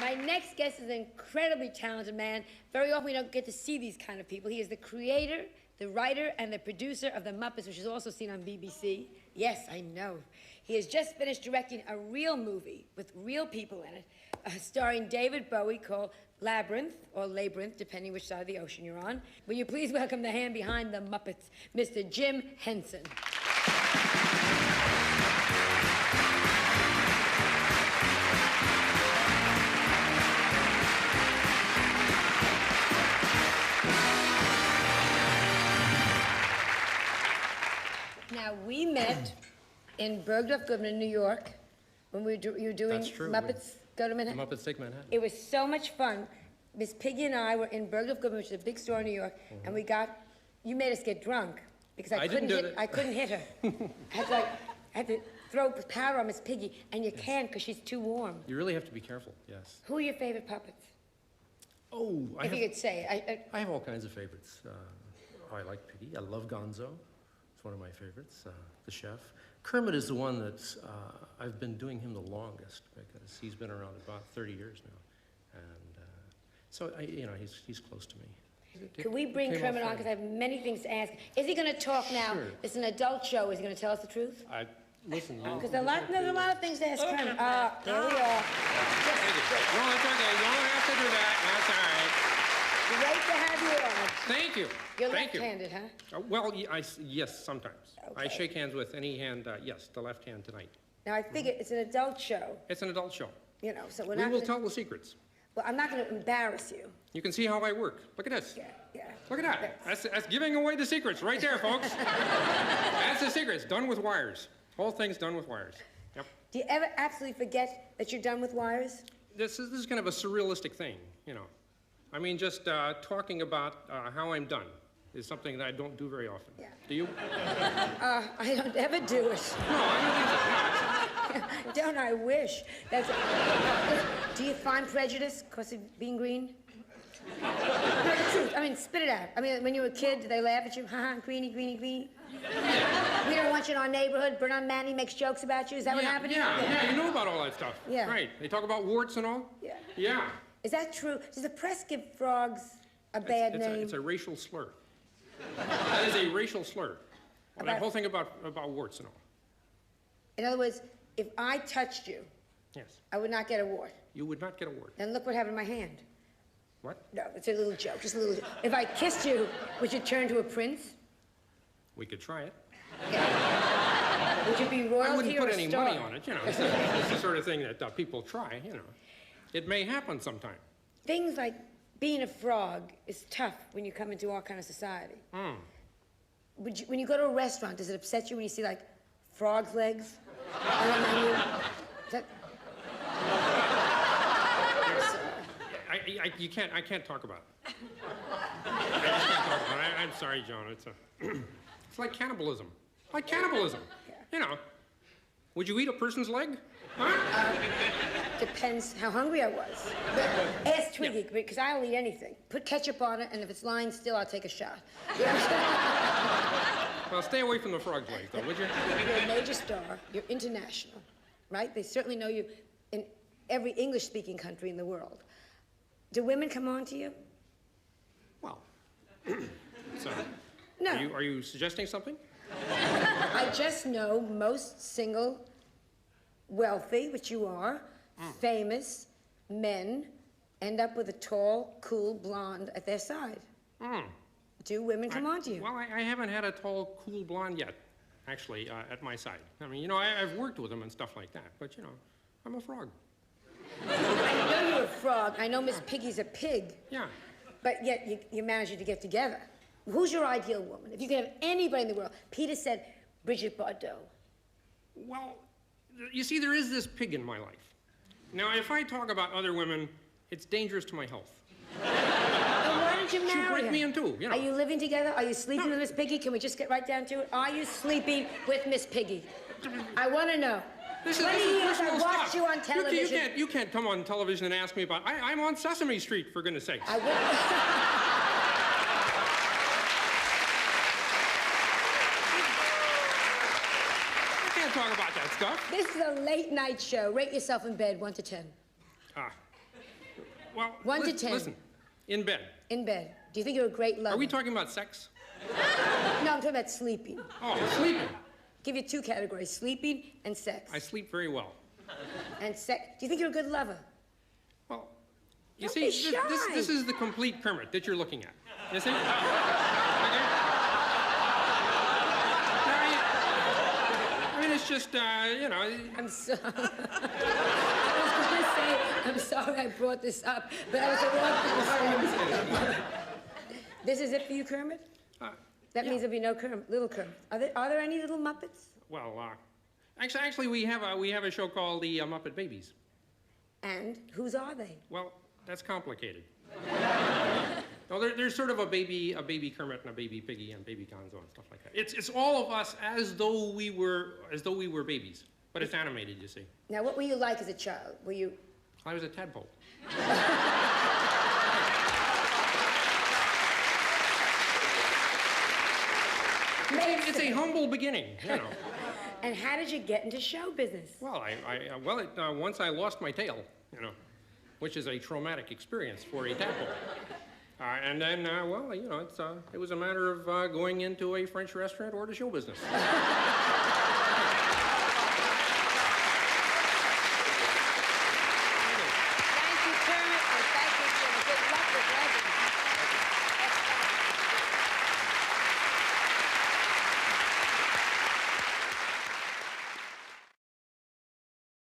My next guest is an incredibly talented man. Very often we don't get to see these kind of people. He is the creator, the writer, and the producer of The Muppets, which is also seen on BBC. Yes, I know. He has just finished directing a real movie with real people in it, starring David Bowie, called Labyrinth, or Labyrinth, depending which side of the ocean you're on. Will you please welcome the hand behind The Muppets, Mr. Jim Henson. Now, we met in Bergdorf Goodman, New York, when you were doing Muppets Go to Manhattan. Muppets Take Manhattan. It was so much fun. Miss Piggy and I were in Bergdorf Goodman, which is a big store in New York, and you made us get drunk because I couldn't hit her. I had to throw powder on Miss Piggy, and you can't because she's too warm. You really have to be careful, yes. Who are your favorite puppets? Oh, if you could say. I have all kinds of favorites. I like Piggy. I love Gonzo. It's one of my favorites. The chef. Kermit is the one that I've been doing him the longest because he's been around about 30 years now, and so he's close to me. Could we bring Kermit on because I have many things to ask? Is he going to talk now? Sure. It's an adult show. Is he going to tell us the truth? Listen. Because there's a lot of things to ask Kermit. There we are. No, it's okay. You don't have to do that. That's all right. Great to have you on. Thank you. You're left-handed, huh? Well, yes, sometimes. Okay. I shake hands with any hand, yes, the left hand tonight. Now, I figure it's an adult show. It's an adult show. You know, so we will tell the secrets. Well, I'm not going to embarrass you. You can see how I work. Look at this. Yeah. Look at that. That's giving away the secrets right there, folks. That's the secrets. Done with wires. Whole thing's done with wires. Yep. Do you ever absolutely forget that you're done with wires? This is kind of a surrealistic thing, you know. I mean, just talking about how I'm done is something that I don't do very often. Yeah. Do you? I don't ever do it. No, I don't think so. Don't I wish? Do you find prejudice because of being green? No, the truth. I mean, spit it out. I mean, when you were a kid, did they laugh at you? Ha, greenie, greenie, greenie. We don't want you in our neighborhood. Bernard Manning makes jokes about you. Is that what happened? Yeah, you know about all that stuff. Yeah. Right. They talk about warts and all? Yeah. Yeah. Is that true? Does the press give frogs a bad name? It's a racial slur. That is a racial slur. Well, that whole thing about warts and all. In other words, if I touched you, yes, I would not get a wart. You would not get a wart. And look what happened in my hand. What? No, it's a little joke, just a little joke. If I kissed you, would you turn to a prince? We could try it. Yeah. Would you be royalty or a star? I wouldn't put any money on it, you know. It's the sort of thing that people try, you know. It may happen sometime. Things like being a frog is tough when you come into our kind of society. When you go to a restaurant, does it upset you when you see, like, frog's legs on the menu? I can't talk about it. I just can't talk about it. I'm sorry, Joan. It's like cannibalism. Like cannibalism. Yeah. You know. Would you eat a person's leg? Huh? Depends how hungry I was. Ask Twiggy, because I'll eat anything. Put ketchup on it, and if it's lying still, I'll take a shot. You understand? Well, stay away from the frog's legs, though, would you? You're a major star. You're international, right? They certainly know you in every English-speaking country in the world. Do women come on to you? Well, so... No. Are you suggesting something? I just know most single, wealthy, which you are, famous men end up with a tall, cool blonde at their side. Do women come on to you? Well, I haven't had a tall, cool blonde yet, actually, at my side. I mean, you know, I've worked with them and stuff like that, but, you know, I'm a frog. I know you're a frog. I know Miss Piggy's a pig. Yeah. But yet you managed to get together. Who's your ideal woman? If you could have anybody in the world. Peter said Brigitte Bardot. Well, you see, there is this pig in my life. Now, if I talk about other women, it's dangerous to my health. Then why don't you marry her? She'll break me in two, you know. Are you living together? Are you sleeping with Miss Piggy? Can we just get right down to it? Are you sleeping with Miss Piggy? I want to know. This is I watched you on television. You can't come on television and ask me about... I'm on Sesame Street, for goodness sakes. I will... Talk about that stuff. This is a late night show. Rate yourself in bed, 1 to 10. Well, 1 to 10. Listen, in bed. In bed. Do you think you're a great lover? Are we talking about sex? No, I'm talking about sleeping. Oh, sleeping. Give you 2 categories, sleeping and sex. I sleep very well. And sex. Do you think you're a good lover? Well, you Don't see, be shy. this is the complete Kermit that you're looking at. You see? Okay? I mean, it's just, you know... I'm sorry. I was going to say, I'm sorry I brought this up, but I was the wrong thing to say. This is it for you, Kermit? That means there'll be no Kermit, little Kermit. Are there any little Muppets? Well, actually, we have a show called the Muppet Babies. And whose are they? Well, that's complicated. No, there's sort of a baby Kermit and a baby Piggy and baby Gonzo and stuff like that. It's all of us as though we were babies, but it's animated, you see. Now, what were you like as a child? Were you... I was a tadpole. It's a humble beginning, you know. And how did you get into show business? Well, once I lost my tail, you know, which is a traumatic experience for a tadpole. And then, well, you know, it was a matter of going into a French restaurant or to show business.